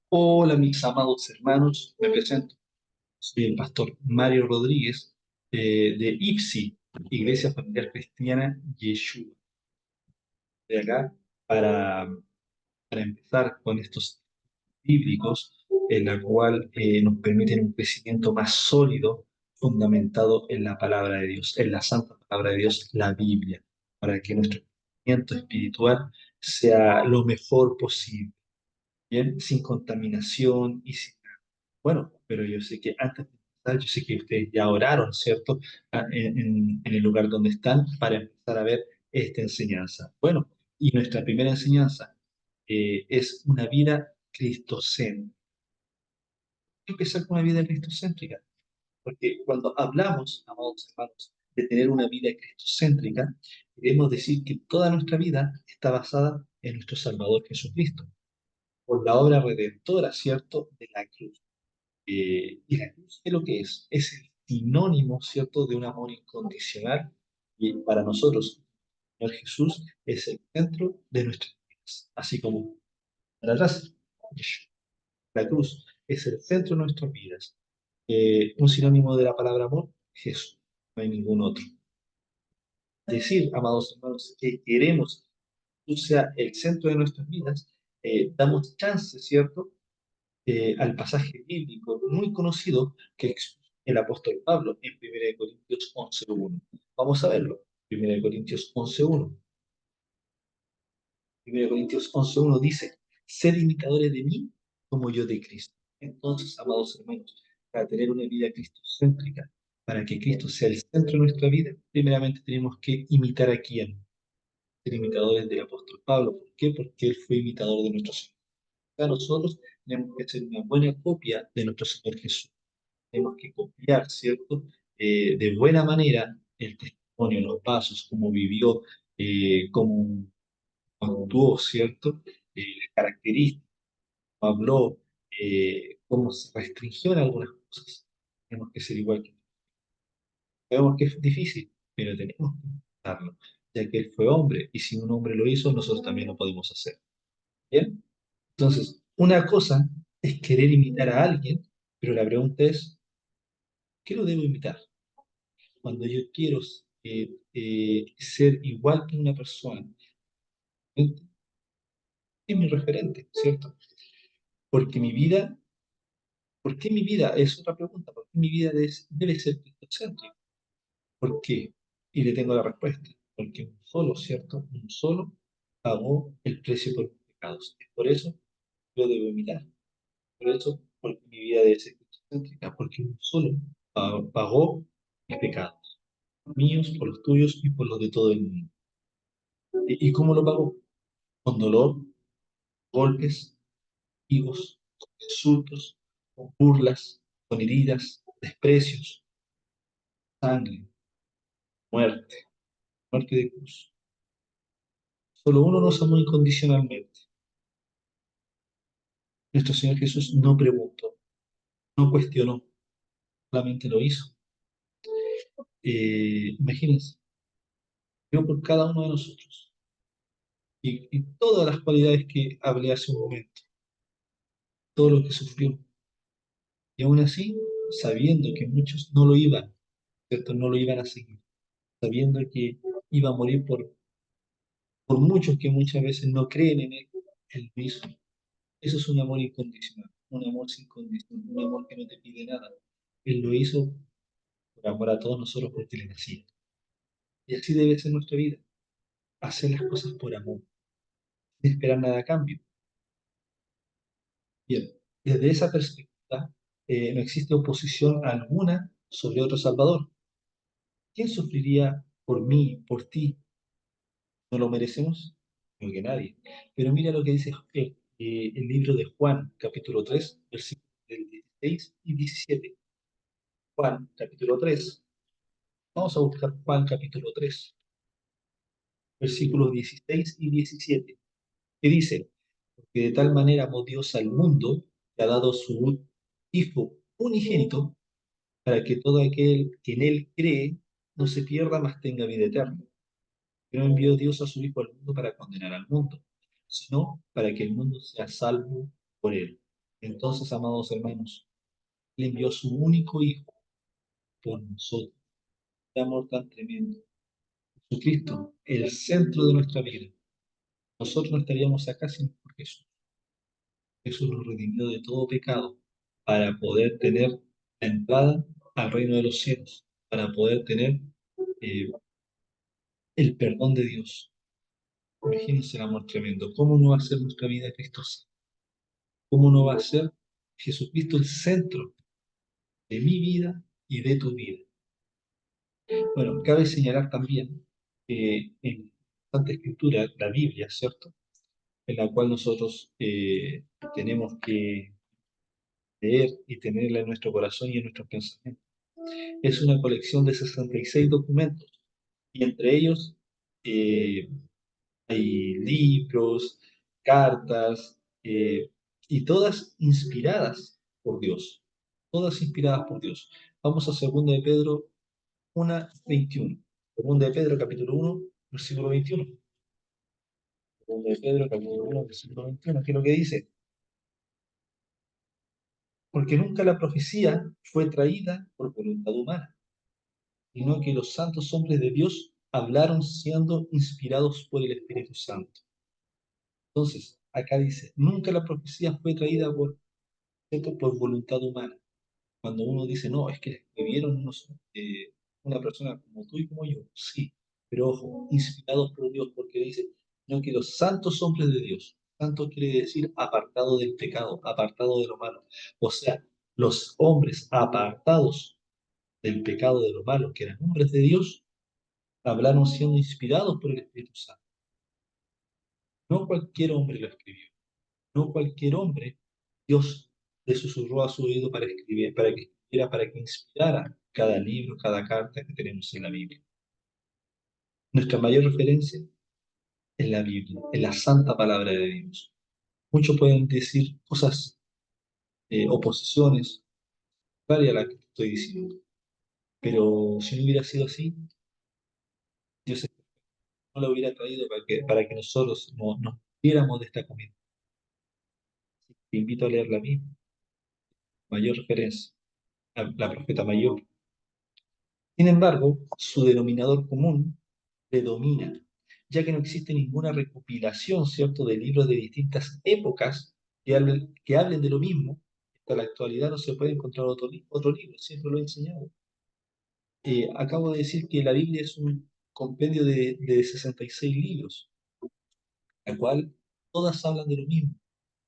Hola, mis amados hermanos, me presento. Soy el pastor Mario Rodríguez de IPSI, Iglesia Familiar Cristiana Yeshua. De acá para, para empezar con estos bíblicos, en la cual nos permiten un crecimiento más sólido, fundamentado en la palabra de Dios, en la santa palabra de Dios, la Biblia, para que nuestro crecimiento espiritual sea lo mejor posible, ¿bien? Sin contaminación y sin... Bueno, pero yo sé que antes de empezar, yo sé que ustedes ya oraron, ¿cierto? En el lugar donde están para empezar a ver esta enseñanza. Bueno, y nuestra primera enseñanza es una vida cristocéntrica. Hay que empezar con una vida cristocéntrica, porque cuando hablamos, amados hermanos, de tener una vida cristocéntrica, queremos decir que toda nuestra vida está basada en nuestro Salvador Jesucristo, por la obra redentora, ¿cierto?, de la cruz. Y la cruz, ¿qué es lo que es? Es el sinónimo, ¿cierto?, de un amor incondicional. Y para nosotros, el Señor Jesús es el centro de nuestras vidas. Así como para atrás, la cruz es el centro de nuestras vidas. Un sinónimo de la palabra amor, Jesús. No hay ningún otro. Decir, amados hermanos, que queremos que Jesús sea el centro de nuestras vidas, damos chance, ¿cierto?, al pasaje bíblico muy conocido que expuso el apóstol Pablo en 1 Corintios 11:1. Vamos a verlo. 1 Corintios 11:1. 1 Corintios 11:1 dice, sed imitadores de mí como yo de Cristo. Entonces, amados hermanos, para tener una vida cristocéntrica, para que Cristo sea el centro de nuestra vida, primeramente tenemos que imitar a quién, ser imitadores del apóstol Pablo. ¿Por qué? Porque él fue imitador de nuestro Señor. Nosotros tenemos que ser una buena copia de nuestro Señor Jesús. Tenemos que copiar, ¿cierto? De buena manera el testimonio, los pasos, cómo vivió, cómo actuó, ¿cierto? Las características, cómo habló, cómo se restringió en algunas cosas. Tenemos que ser igual que él. Sabemos que es difícil, pero tenemos que intentarlo, ya que él fue hombre, y si un hombre lo hizo, nosotros también lo podemos hacer. ¿Bien? Entonces, una cosa es querer imitar a alguien, pero la pregunta es, ¿qué lo debo imitar? Cuando yo quiero ser igual que una persona, es mi referente, ¿cierto? Porque mi vida, ¿por qué mi vida? Es otra pregunta, ¿por qué mi vida debe ser cristocéntrica? ¿Por qué? Y le tengo la respuesta, porque un solo, ¿cierto? Un solo pagó el precio por mis pecados. Es por eso yo debo imitar. Por eso, porque mi vida debe ser cristocéntrica, porque un solo pagó mis pecados, míos, por los tuyos y por los de todo el mundo. ¿Y cómo lo pagó? Con dolor, golpes, higos, con insultos, con burlas, con heridas, desprecios, sangre, muerte, muerte de cruz. Solo uno nos amó incondicionalmente. Nuestro Señor Jesús no preguntó, no cuestionó, solamente lo hizo. Imagínense, yo por cada uno de nosotros y todas las cualidades que hablé hace un momento, todo lo que sufrió. Y aún así, sabiendo que muchos no lo iban, ¿cierto? No lo iban a seguir, sabiendo que iba a morir por muchos que muchas veces no creen en él, él lo hizo. Eso es un amor incondicional, un amor sin condición, un amor que no te pide nada. Él lo hizo por amor a todos nosotros porque le nacía. Y así debe ser nuestra vida, hacer las cosas por amor, sin esperar nada a cambio. Bien, desde esa perspectiva, no existe oposición alguna sobre otro Salvador. ¿Quién sufriría por mí, por ti? ¿No lo merecemos? Creo que nadie. Pero mira lo que dice el libro de Juan, capítulo 3, versículos del 16 y 17. Juan, capítulo 3. Vamos a buscar Juan, capítulo 3, versículos 16 y 17. Que dice, porque de tal manera amó Dios al mundo, que ha dado su Hijo unigénito, para que todo aquel que en él cree no se pierda, mas tenga vida eterna. Que no envió Dios a su Hijo al mundo para condenar al mundo, sino para que el mundo sea salvo por él. Entonces, amados hermanos, Él envió su único Hijo por nosotros. Qué amor tan tremendo. Jesucristo, el centro de nuestra vida. Nosotros no estaríamos acá sin por Jesús. Jesús nos redimió de todo pecado para poder tener la entrada al reino de los cielos, para poder tener eh, el perdón de Dios. Imagínense el amor tremendo. ¿Cómo no va a ser nuestra vida cristosa? ¿Cómo no va a ser Jesucristo el centro de mi vida y de tu vida? Bueno, cabe señalar también que en la Santa Escritura, la Biblia, ¿cierto? En la cual nosotros tenemos que leer y tenerla en nuestro corazón y en nuestros pensamientos. Es una colección de 66 documentos y entre ellos eh, hay libros, cartas y todas inspiradas por Dios. Todas inspiradas por Dios. Vamos a 2 de Pedro 1:21. 2 de Pedro capítulo 1, versículo 21. 2 de Pedro capítulo 1, versículo 21. ¿Qué es lo que dice? Porque nunca la profecía fue traída por voluntad humana, sino que los santos hombres de Dios hablaron siendo inspirados por el Espíritu Santo. Entonces, acá dice, nunca la profecía fue traída ¿cierto? Por voluntad humana. Cuando uno dice, no, es que la escribieron una persona como tú y como yo, sí, pero ojo, inspirados por Dios, porque dice, no que los santos hombres de Dios, santo quiere decir apartado del pecado, apartado de lo malo. O sea, los hombres apartados del pecado de lo malo, que eran hombres de Dios, hablaron siendo inspirados por el Espíritu Santo. No cualquier hombre lo escribió, no cualquier hombre, Dios le susurró a su oído para escribir, para que escribiera, para que inspirara cada libro, cada carta que tenemos en la Biblia. Nuestra mayor referencia es la Biblia, es la santa palabra de Dios. Muchos pueden decir cosas, oposiciones, varias a las que estoy diciendo, pero si no hubiera sido así, Dios no lo hubiera traído para que nosotros nos diéramos de esta comida. Te invito a leer la Biblia, mayor referencia, la profeta mayor. Sin embargo, su denominador común predomina, ya que no existe ninguna recopilación, ¿cierto?, de libros de distintas épocas que hablen de lo mismo. Hasta la actualidad no se puede encontrar otro libro, siempre lo he enseñado. Acabo de decir que la Biblia es un compendio de 66 libros, la cual todas hablan de lo mismo.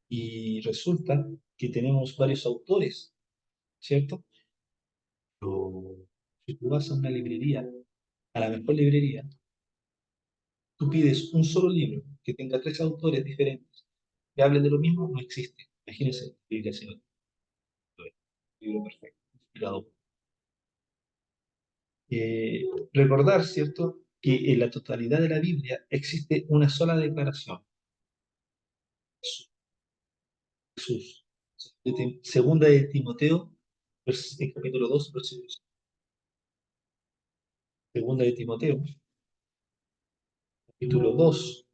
Y resulta que tenemos varios autores, ¿cierto? Pero si tú vas a una librería, a la mejor librería, tú pides un solo libro que tenga tres autores diferentes que hablen de lo mismo, no existe. Imagínense, Biblia, Señor, libro perfecto, inspirado. Eh, Recordar, ¿cierto?, que en la totalidad de la Biblia existe una sola declaración. Jesús. Segunda de Timoteo, capítulo 2, versículo 5. Segunda de Timoteo, capítulo 2,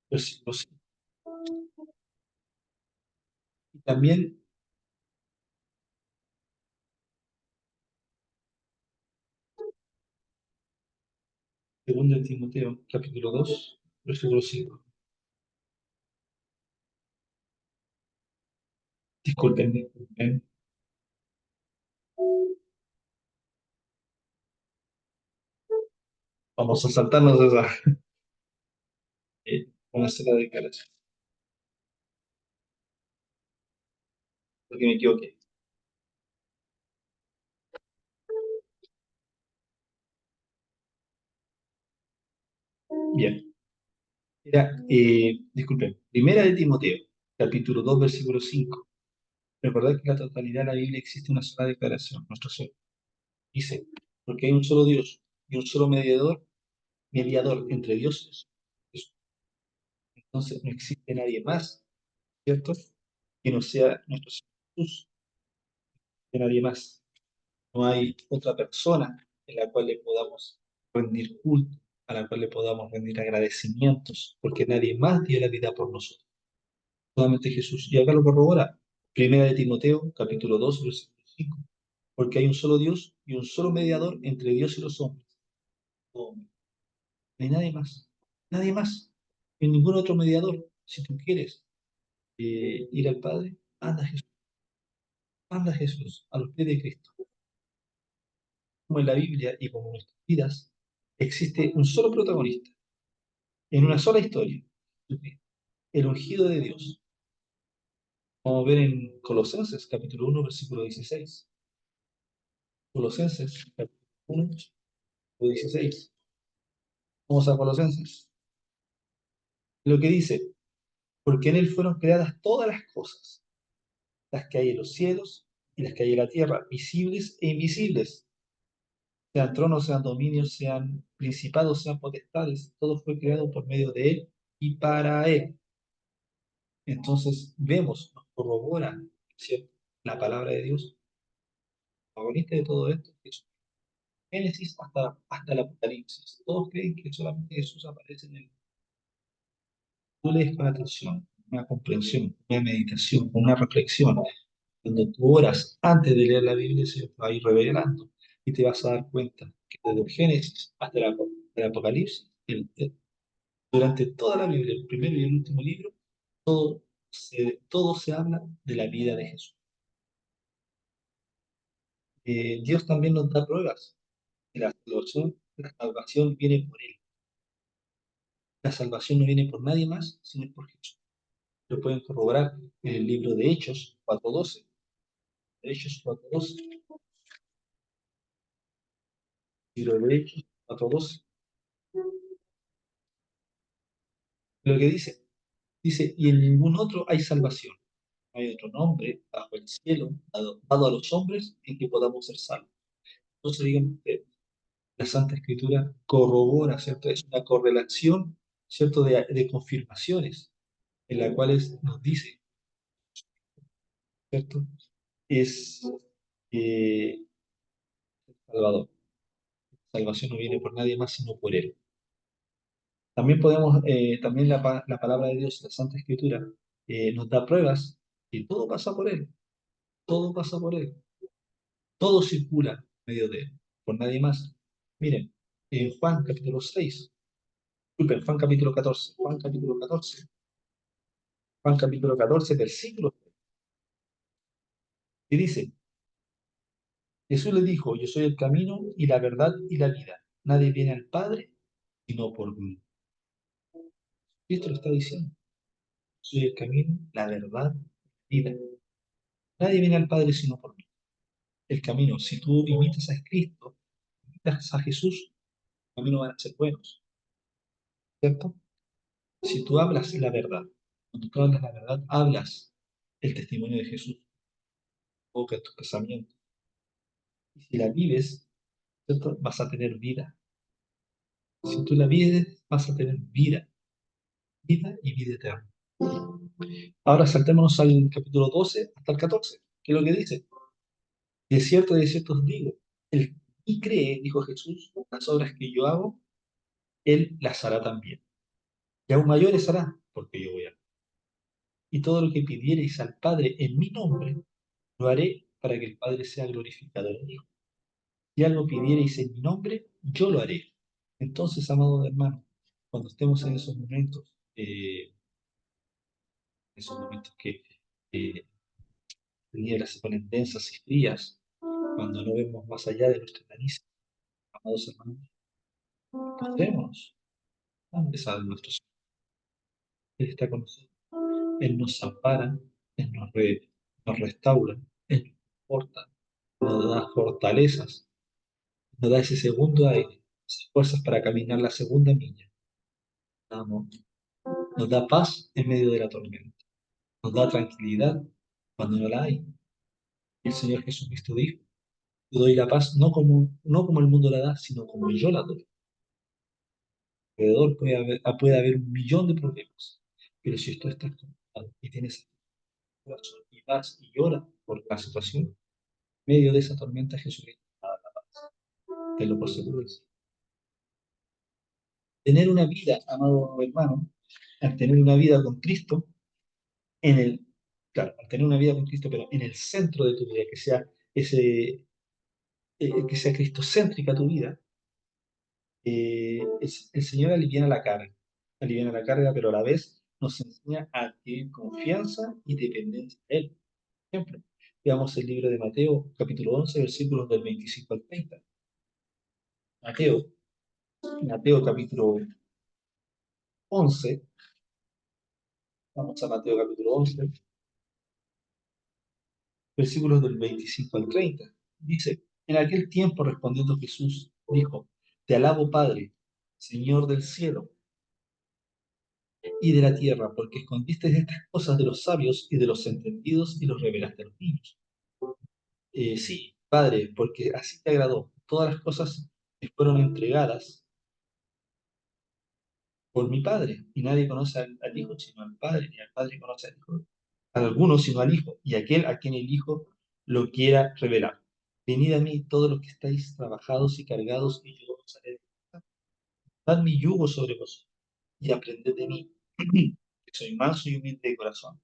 versículo 5. Y también, segunda de Timoteo, capítulo 2, versículo 5. Disculpen, disculpen. Vamos a saltarnos esa. Una sola declaración, porque me equivoqué. Bien, disculpen, primera de Timoteo, capítulo 2, versículo 5. Recordad que en la totalidad de la Biblia existe una sola declaración, nuestro Señor. Dice, porque hay un solo Dios y un solo mediador entre dioses. Entonces no existe nadie más, ¿cierto? Que no sea nuestro Señor Jesús, que nadie más. No hay otra persona en la cual le podamos rendir culto, a la cual le podamos rendir agradecimientos, porque nadie más dio la vida por nosotros. solamente Jesús. Y acá lo corrobora. Primera de Timoteo, capítulo 2, versículo 5. Porque hay un solo Dios y un solo mediador entre Dios y los hombres. No hay nadie más. Nadie más. En ningún otro mediador. Si tú quieres ir al Padre, anda a Jesús. Anda a Jesús, a los pies de Cristo. Como en la Biblia y como en nuestras vidas, existe un solo protagonista, en una sola historia, el ungido de Dios. Vamos a ver en Colosenses, capítulo 1, versículo 16. Colosenses, capítulo 1, versículo 16. Vamos a Colosenses. Lo que dice, porque en él fueron creadas todas las cosas, las que hay en los cielos y las que hay en la tierra, visibles e invisibles, sean tronos, sean dominios, sean principados, sean potestades, todo fue creado por medio de él y para él. Entonces vemos, nos corrobora, ¿cierto?, la palabra de Dios. El protagonista de todo esto es Jesús. Génesis hasta el Apocalipsis. Todos creen que solamente Jesús aparece en el. Tú lees con atención, una comprensión, una meditación, una reflexión. Cuando tú oras antes de leer la Biblia, se va a ir revelando y te vas a dar cuenta que desde el Génesis hasta el Apocalipsis, durante toda la Biblia, el primero y el último libro, todo se habla de la vida de Jesús. Dios también nos da pruebas. La salvación viene por Él. La salvación no viene por nadie más, sino por Jesús. Lo pueden corroborar en el libro de Hechos 4:12. Hechos 4:12. Libro de Hechos 4:12. Lo que dice, y en ningún otro hay salvación. No hay otro nombre bajo el cielo dado a los hombres en que podamos ser salvos. Entonces, digan, la Santa Escritura corrobora, ¿cierto? Es una correlación, ¿cierto? De confirmaciones, en las cuales nos dice, ¿cierto? Es eh, Salvador. Salvación no viene por nadie más, sino por Él. También la palabra de Dios, la Santa Escritura, nos da pruebas que todo pasa por Él, todo pasa por Él, todo circula en medio de Él, por nadie más. Miren, en Juan capítulo 6, disculpen, Juan capítulo 14, versículo, que dice, Jesús le dijo, yo soy el camino y la verdad y la vida. Nadie viene al Padre sino por mí. Cristo lo está diciendo. Soy el camino, la verdad, y la vida. Nadie viene al Padre sino por mí. El camino, si tú imitas a Cristo, imitas a Jesús, los caminos van a ser buenos, ¿cierto? Si tú hablas la verdad, cuando tú hablas la verdad, hablas el testimonio de Jesús, boca tus pensamientos. Y si la vives, ¿cierto? Vas a tener vida. Si tú la vives, vas a tener vida, vida y vida eterna. Ahora saltémonos al capítulo 12 hasta el 14, que es lo que dice. De cierto os digo, el que cree, dijo Jesús, las obras que yo hago, él las hará también. Y aún mayores hará, porque yo voy a. Y todo lo que pidiereis al Padre en mi nombre, lo haré para que el Padre sea glorificado en el Hijo. Si algo pidiereis en mi nombre, yo lo haré. Entonces, amados hermanos, cuando estemos en esos momentos que eh, tinieblas se ponen densas y frías, cuando no vemos más allá de nuestra nariz, amados hermanos, postrémonos ante nuestro Señor. Él está con nosotros. Él nos ampara, Él nos restaura, Él nos porta, nos da fortalezas, nos da ese segundo aire, esas fuerzas para caminar la segunda milla. Nos da paz en medio de la tormenta, nos da tranquilidad cuando no la hay. El Señor Jesucristo dijo, yo doy la paz no como el mundo la da, sino como yo la doy. Alrededor puede haber un millón de problemas, pero si tú estás conectado y tienes corazón y paz y llora por la situación, en medio de esa tormenta Jesucristo va a dar la paz. Tenlo por seguro. Tener una vida, amado hermano, al tener una vida con Cristo, en el, claro, al tener una vida con Cristo, pero en el centro de tu vida, que sea que sea cristocéntrica tu vida, el Señor aliviana la carga, pero a la vez nos enseña a adquirir confianza y dependencia de Él. Por ejemplo, veamos el libro de Mateo, capítulo 11, versículos del 25 al 30. Mateo, Mateo capítulo 11, vamos a Mateo capítulo 11, versículos del 25 al 30. Dice, en aquel tiempo respondiendo Jesús, dijo, te alabo Padre, Señor del cielo y de la tierra, porque escondiste estas cosas de los sabios y de los entendidos y los revelaste a los niños. Sí, Padre, porque así te agradó. Todas las cosas me fueron entregadas por mi Padre, y nadie conoce al Hijo sino al Padre, ni al Padre conoce al Hijo, a alguno sino al Hijo, y aquel a quien el Hijo lo quiera revelar. Venid a mí todos los que estáis trabajados y cargados, y yo os haré descansar. Dad mi yugo sobre vosotros, y aprended de mí, que soy manso y humilde de corazón,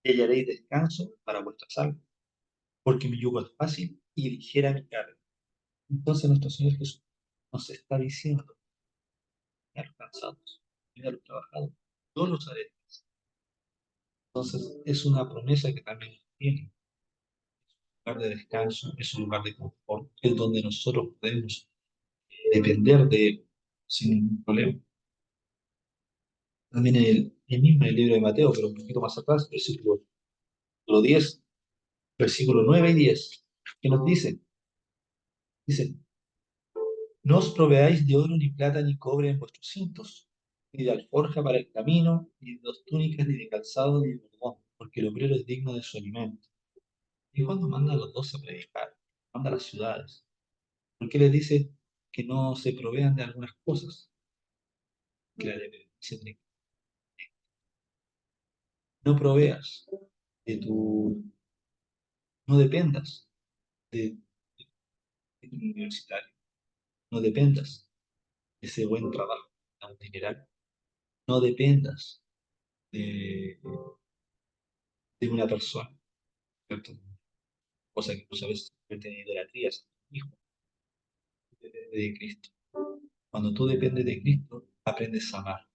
y hallaréis descanso para vuestras almas, porque mi yugo es fácil y ligera mi carga. Entonces nuestro Señor Jesús nos está diciendo, a los cansados, y a los trabajados, yo los haré. Entonces, es una promesa que también tiene. Un lugar de descanso, es un lugar de confort, es donde nosotros podemos depender de él sin ningún problema. También el mismo en el libro de Mateo, pero un poquito más atrás, versículo 10, versículo 9 y 10, que nos dice, dice, no os proveáis de oro, ni plata, ni cobre en vuestros cintos, ni de alforja para el camino, ni de dos túnicas, ni de calzado, ni de bordón, porque el obrero es digno de su alimento. Y cuando manda a los 12 a predicar, manda a las ciudades, ¿por qué les dice que no se provean de algunas cosas? Que la dependencia tiene que- No proveas de tu, no dependas de tu universitario, no dependas de ese buen trabajo tan general, no dependas de, de una persona, ¿cierto? Cosa que muchas veces se convierte en idolatrías, hijo, depende de Cristo. Cuando tú dependes de Cristo, aprendes a amar.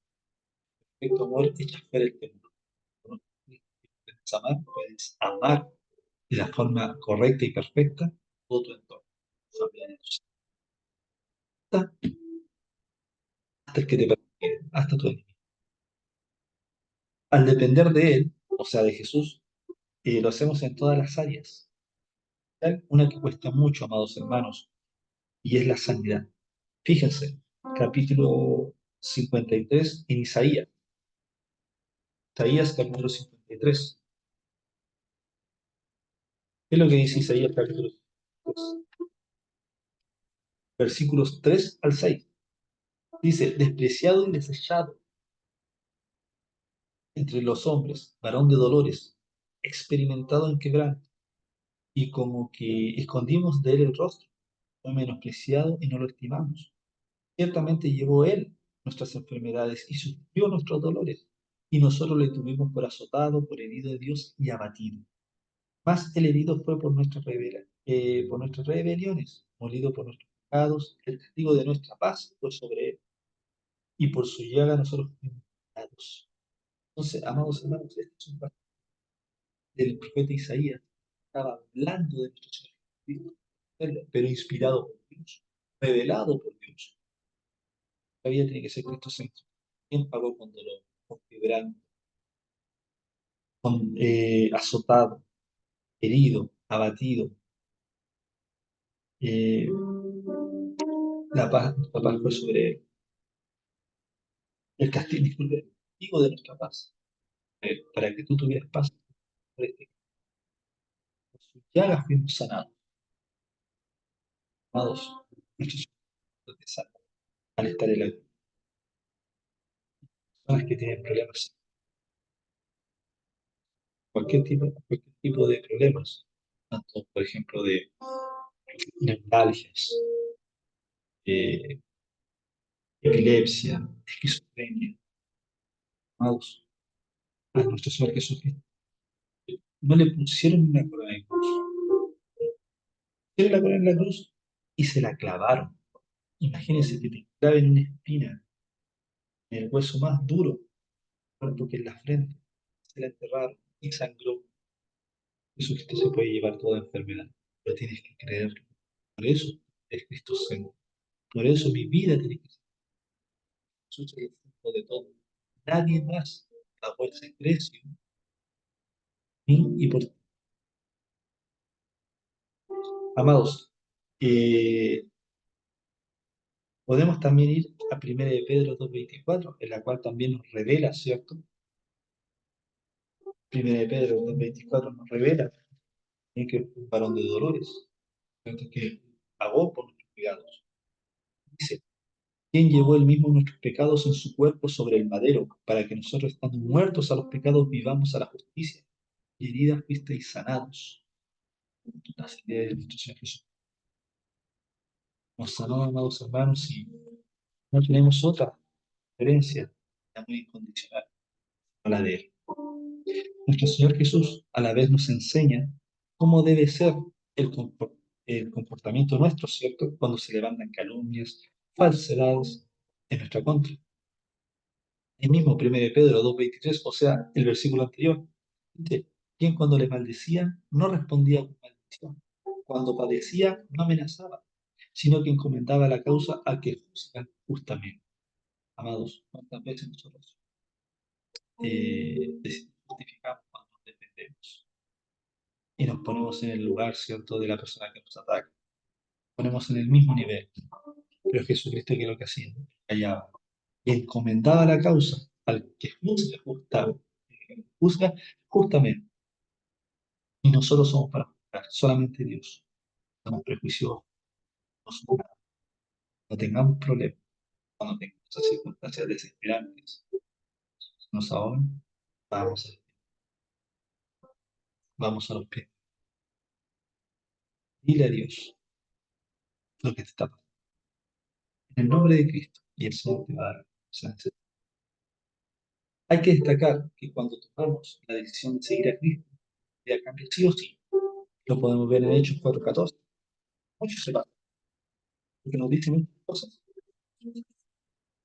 Perfecto amor echa fuera el temor. Cuando tú aprendes a amar, puedes amar de la forma correcta y perfecta todo tu entorno, familiares, hasta el que te persigue, hasta tu enemigo. Al depender de Él, o sea, de Jesús, lo hacemos en todas las áreas. ¿Tal? Una que cuesta mucho, amados hermanos, y es la sanidad. Fíjense, capítulo 53 en Isaías. Isaías capítulo 53. ¿Qué es lo que dice Isaías capítulo 53? Versículos 3 al 6. Dice, despreciado y desechado entre los hombres, varón de dolores, experimentado en quebranto, y como que escondimos de él el rostro, fue menospreciado y no lo estimamos. Ciertamente llevó él nuestras enfermedades y sufrió nuestros dolores, y nosotros le tuvimos por azotado, por herido de Dios y abatido. Mas el herido fue por nuestras rebeliones, molido por nuestros pecados, el castigo de nuestra paz fue sobre él, y por su llaga nosotros fuimos curados. Entonces, amados hermanos, este es un pasaje del profeta Isaías, estaba hablando de nuestro Señor Jesucristo, pero inspirado por Dios, revelado por Dios. La vida tiene que ser cristocéntrica. ¿Quién pagó con dolor, con quebranto, con azotado, herido, abatido? Eh, la paz fue sobre él. El castigo, disculpe, el castigo de nuestra paz, para que tú tuvieras paz. Por sus llagas fuimos sanados, amados, nuestros ojos de sana, al estar en la personas que tienen problemas, cualquier tipo de problemas, tanto, por ejemplo, de neuralgias, eh, epilepsia, esquizofrenia, amados, a nuestro Señor Jesucristo. no le pusieron una corona de cruz. Pusieron la corona en la cruz y se la clavaron. Imagínense que te claven una espina en el hueso más duro, cuerpo que en la frente. Se la enterraron y sangró. Jesucristo se puede llevar toda enfermedad, pero tienes que creerlo. Por eso es Cristo Santo. Por eso mi vida tiene que ser Jesús el centro de todo. Nadie más pagó ese precio y por ti. Amados, eh, podemos también ir a 1 de Pedro 2:24, en la cual también nos revela, ¿cierto? 1 de Pedro 2:24 nos revela que es un varón de dolores, ¿cierto? Que pagó por nuestros pecados. Dice, ¿quién llevó él mismo nuestros pecados en su cuerpo sobre el madero, para que nosotros, estando muertos a los pecados, vivamos a la justicia? Y heridas fuisteis sanados. Así que nuestro Señor Jesús nos sanó, amados hermanos, y no tenemos otra diferencia, la muy incondicional, a la de Él. Nuestro Señor Jesús a la vez nos enseña cómo debe ser el, el comportamiento nuestro, ¿cierto? Cuando se levantan calumnias, falsedades en nuestra contra. El mismo 1 de Pedro 2:23, o sea, el versículo anterior, dice, quien cuando le maldecían no respondía con maldición, cuando padecía no amenazaba, sino que encomendaba la causa a que juzgan justamente. Amados, ¿cuántas veces nosotros justificamos cuando nos defendemos y nos ponemos en el lugar, ¿cierto?, de la persona que nos ataca? Ponemos en el mismo nivel, pero Jesucristo, que es lo que hacía, callaba y encomendaba la causa al que juzga justamente. Y nosotros somos para juzgar, solamente Dios. Somos prejuiciosos, no somos nada. No tengamos problemas cuando tengamos esas circunstancias desesperantes. Nos ahogan, vamos, vamos a los pies. Dile a Dios lo que te está pasando. En el nombre de Cristo, y el Señor te va a dar esa necesidad. Hay que destacar que cuando tomamos la decisión de seguir a Cristo, ya cambia sí o sí. Lo podemos ver en Hechos 4:14. Muchos se pasan, porque nos dicen muchas cosas.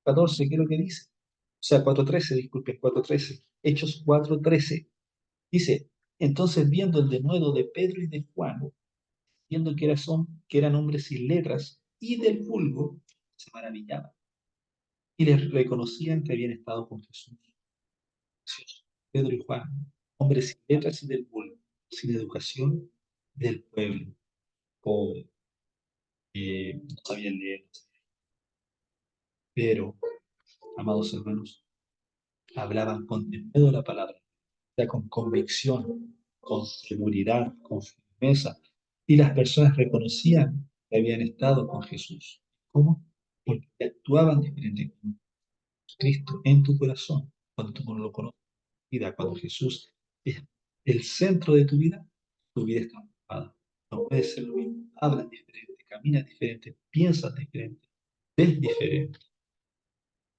14, ¿qué es lo que dice? O sea, 4:13, disculpen, 4:13. Hechos 4:13. Dice, entonces viendo el denuedo de Pedro y de Juan, viendo que eran hombres sin letras y del vulgo, se maravillaban y les reconocían que habían estado con Jesús. Pedro y Juan, hombres sin letras y del vulgo, sin educación del pueblo, pobre, no sabían leer, pero, amados hermanos, hablaban con denuedo la palabra, sea, con convicción, con seguridad, con firmeza, y las personas reconocían que habían estado con Jesús. ¿Cómo? Porque actuaban diferente con Cristo en tu corazón, cuando tú no lo conoces, vida, cuando Jesús es el centro de tu vida está ocupada. No puedes ser lo mismo, hablas diferente, caminas diferente, piensas diferente, ves diferente,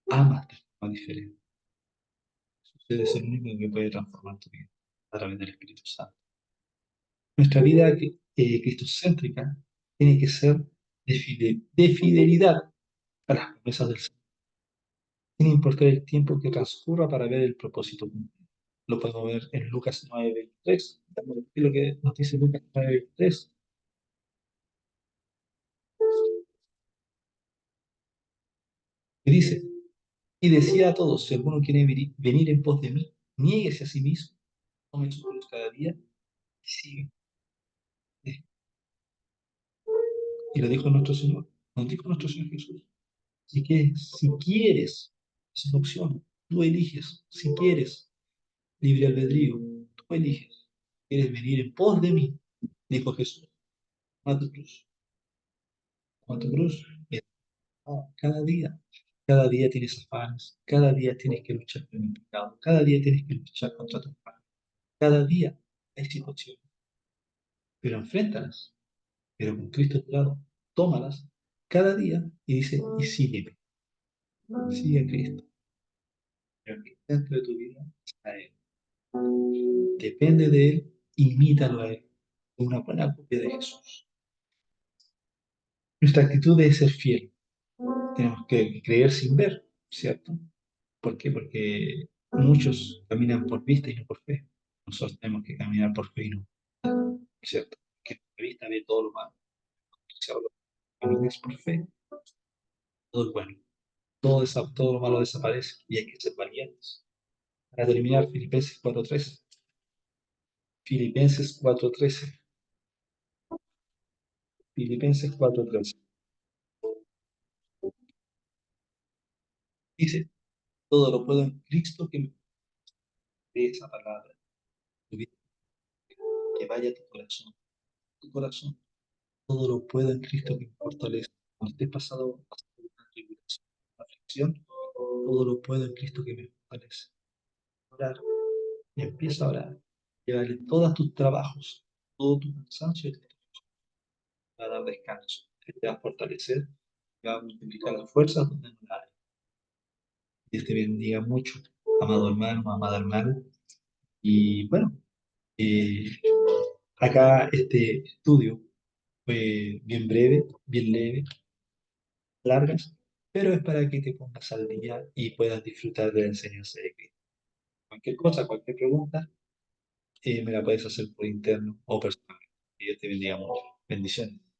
amas de forma diferente. Usted es el único que puede transformar tu vida a través del Espíritu Santo. Nuestra vida cristocéntrica tiene que ser de fidelidad a las promesas del Señor, sin importar el tiempo que transcurra para ver el propósito cumplido. Lo podemos ver en Lucas 9:23, lo que nos dice Lucas 9:23, que dice, y decía a todos, si alguno quiere venir en pos de mí, niéguese a sí mismo, tome su cruz cada día y sigue. Y lo dijo nuestro Señor, nos dijo nuestro Señor Jesús. Así que si quieres, es una opción, tú eliges, si quieres, libre albedrío, tú eliges, quieres venir en pos de mí, dijo Jesús, a tu cruz, a tu cruz, cada día tienes afanes, cada día tienes que luchar con el pecado, cada día tienes que luchar contra tu pecado, cada día hay situaciones, pero enfréntalas, pero con Cristo a tu lado, tómalas cada día y dice, y sígueme, sigue a Cristo, pero que el centro de tu vida está Él. Depende de Él imítalo a Él, una buena copia de Jesús. Nuestra actitud debe ser fiel. Tenemos que creer sin ver, ¿cierto? ¿Por qué? Porque muchos caminan por vista y no por fe. Nosotros tenemos que caminar por fe y no, ¿cierto? Que la vista ve todo lo malo. Se habla, pero es por fe, todo es bueno. Todo lo malo desaparece y hay que ser valientes. Para terminar, Filipenses 4:13. Filipenses 4:13. Filipenses 4:13. Dice, todo lo puedo en Cristo que me dé esa palabra. Tu vida, que vaya a tu corazón. Tu corazón. Todo lo puedo en Cristo que me fortalece. Cuando estés pasando una tribulación, una aflicción, todo lo puedo en Cristo que me fortalece. Orar. Y empieza a orar. Llevarle todos tus trabajos, todo tu cansancio, te va a dar descanso. Te va a fortalecer, te va a multiplicar las fuerzas donde no las hay. Dios te bendiga mucho, amado hermano, amada hermana. Y bueno, eh, acá este estudio fue bien breve, bien leve, largas, pero es para que te pongas al día y puedas disfrutar de la enseñanza de Cristo. Cualquier cosa, cualquier pregunta, me la puedes hacer por interno o personal. Que Dios te bendiga mucho. Bendiciones.